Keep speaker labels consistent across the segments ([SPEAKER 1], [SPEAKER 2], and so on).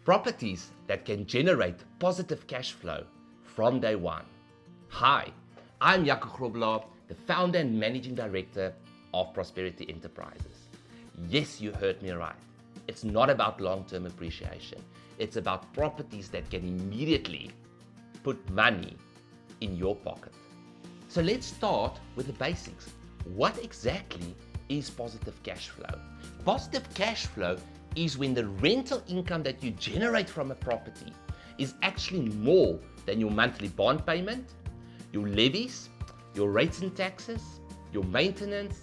[SPEAKER 1] Properties that can generate positive cash flow from day one. Hi, I'm Jaco Grobbelaar, the founder and managing director of Prosperity Enterprises. Yes, you heard me right. It's not about long-term appreciation. It's about properties that can immediately put money in your pocket. So let's start with the basics. What exactly is positive cash flow? Positive cash flow is when the rental income that you generate from a property is actually more than your monthly bond payment, your levies, your rates and taxes, your maintenance,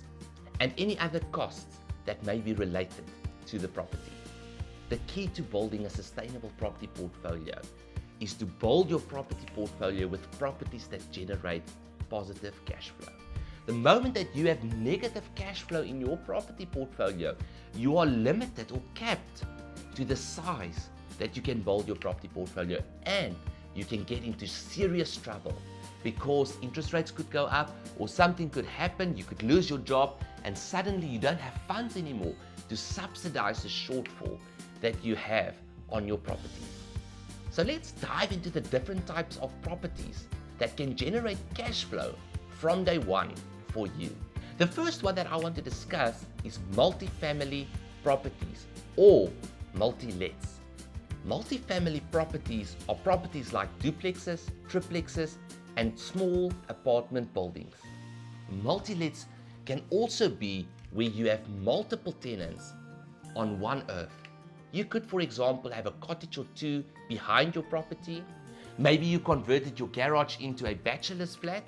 [SPEAKER 1] and any other costs that may be related to the property. The key to building a sustainable property portfolio is to build your property portfolio with properties that generate positive cash flow. The moment that you have negative cash flow in your property portfolio, you are limited or capped to the size that you can build your property portfolio, and you can get into serious trouble because interest rates could go up or something could happen, you could lose your job, and suddenly you don't have funds anymore to subsidize the shortfall that you have on your property. So let's dive into the different types of properties that can generate cash flow from day one for you. The first one that I want to discuss is multifamily properties or multi-lets. Multifamily properties are properties like duplexes, triplexes, and small apartment buildings. Multi-lets can also be where you have multiple tenants on one earth. You could, for example, have a cottage or two behind your property. Maybe you converted your garage into a bachelor's flat,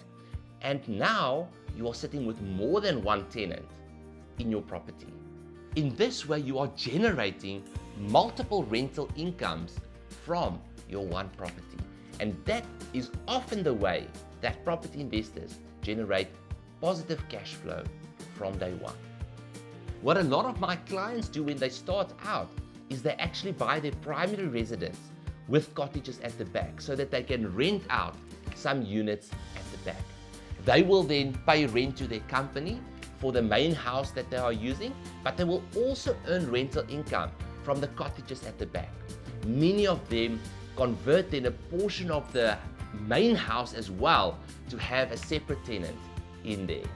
[SPEAKER 1] and now you are sitting with more than one tenant in your property. In this way, you are generating multiple rental incomes from your one property. And that is often the way that property investors generate positive cash flow from day one. What a lot of my clients do when they start out is they actually buy their primary residence with cottages at the back so that they can rent out some units at the back. They will then pay rent to their company for the main house that they are using, but they will also earn rental income from the cottages at the back. Many of them convert then a portion of the main house as well to have a separate tenant in there.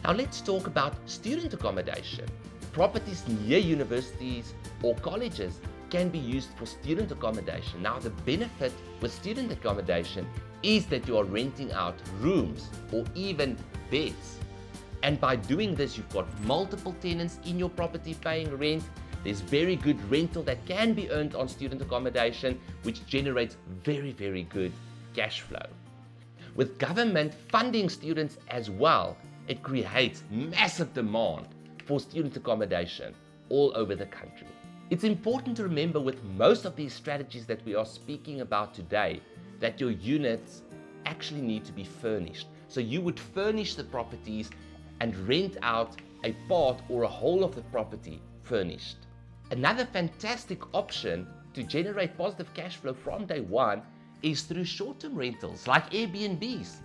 [SPEAKER 1] Now let's talk about student accommodation. Properties near universities or colleges can be used for student accommodation. Now the benefit with student accommodation is that you are renting out rooms or even beds. And by doing this, you've got multiple tenants in your property paying rent. There's very good rental that can be earned on student accommodation, which generates very, very good cash flow. With government funding students as well, it creates massive demand for student accommodation all over the country. It's important to remember with most of these strategies that we are speaking about today, that your units actually need to be furnished. So you would furnish the properties and rent out a part or a whole of the property furnished. Another fantastic option to generate positive cash flow from day one is through short-term rentals like Airbnbs.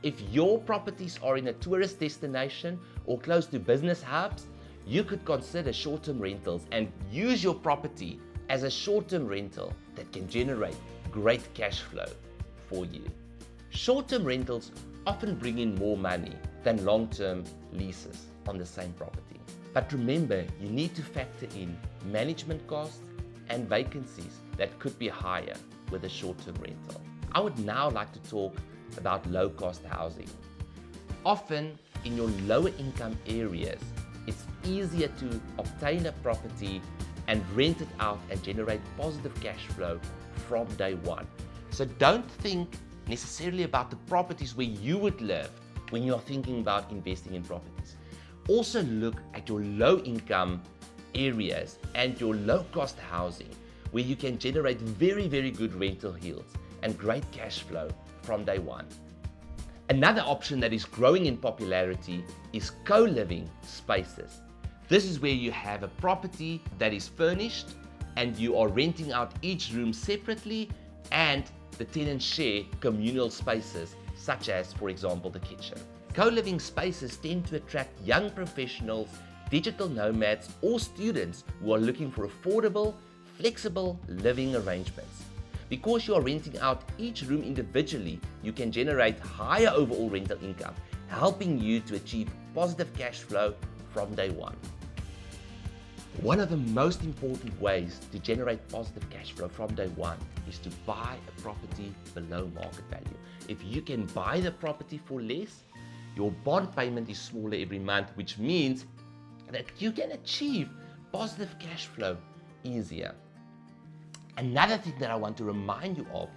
[SPEAKER 1] If your properties are in a tourist destination or close to business hubs, you could consider short-term rentals and use your property as a short-term rental that can generate great cash flow for you. Short-term rentals often bring in more money than long-term leases on the same property. But remember, you need to factor in management costs and vacancies that could be higher with a short-term rental. I would now like to talk about low-cost housing. Often in your lower income areas, it's easier to obtain a property and rent it out and generate positive cash flow from day one. So don't think necessarily about the properties where you would live when you are thinking about investing in properties. Also look at your low income areas and your low cost housing where you can generate very, very good rental yields and great cash flow from day one. Another option that is growing in popularity is co-living spaces. This is where you have a property that is furnished and you are renting out each room separately, and the tenants share communal spaces such as, for example, the kitchen. Co-living spaces tend to attract young professionals, digital nomads, or students who are looking for affordable, flexible living arrangements. Because you are renting out each room individually, you can generate higher overall rental income, helping you to achieve positive cash flow from day one. One of the most important ways to generate positive cash flow from day one is to buy a property below market value. If you can buy the property for less, your bond payment is smaller every month, which means that you can achieve positive cash flow easier. Another thing that I want to remind you of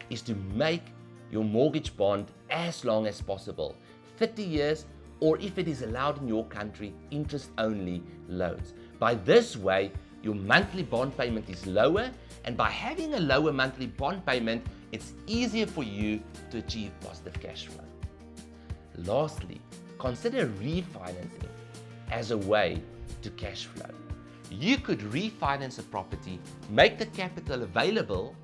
[SPEAKER 1] is to make your mortgage bond as long as possible, 30 years, or if it is allowed in your country, interest-only loans. By this way, your monthly bond payment is lower, and by having a lower monthly bond payment, it's easier for you to achieve positive cash flow. Lastly, consider refinancing as a way to cash flow. You could refinance a property, make the capital available,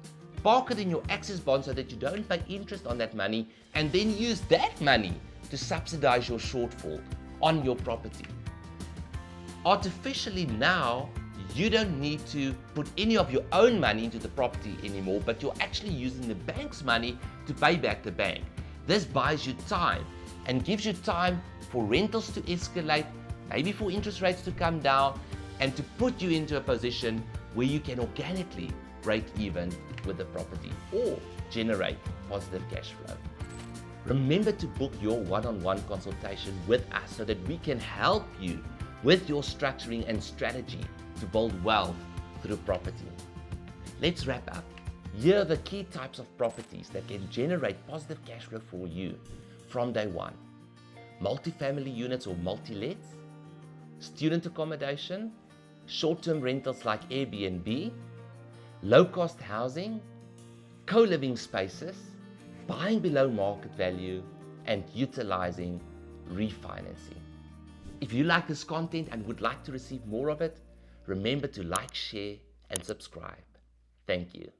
[SPEAKER 1] park it in your access bond so that you don't pay interest on that money, and then use that money to subsidize your shortfall on your property. Artificially now, you don't need to put any of your own money into the property anymore, but you're actually using the bank's money to pay back the bank. This buys you time and gives you time for rentals to escalate, maybe for interest rates to come down, and to put you into a position where you can organically break even with the property or generate positive cash flow. Remember to book your one-on-one consultation with us so that we can help you with your structuring and strategy to build wealth through property. Let's wrap up. Here are the key types of properties that can generate positive cash flow for you from day one: multifamily units or multi-lets, student accommodation, short-term rentals like Airbnb, low-cost housing, co-living spaces, buying below market value, and utilizing refinancing. If you like this content and would like to receive more of it, remember to like, share, and subscribe. Thank you.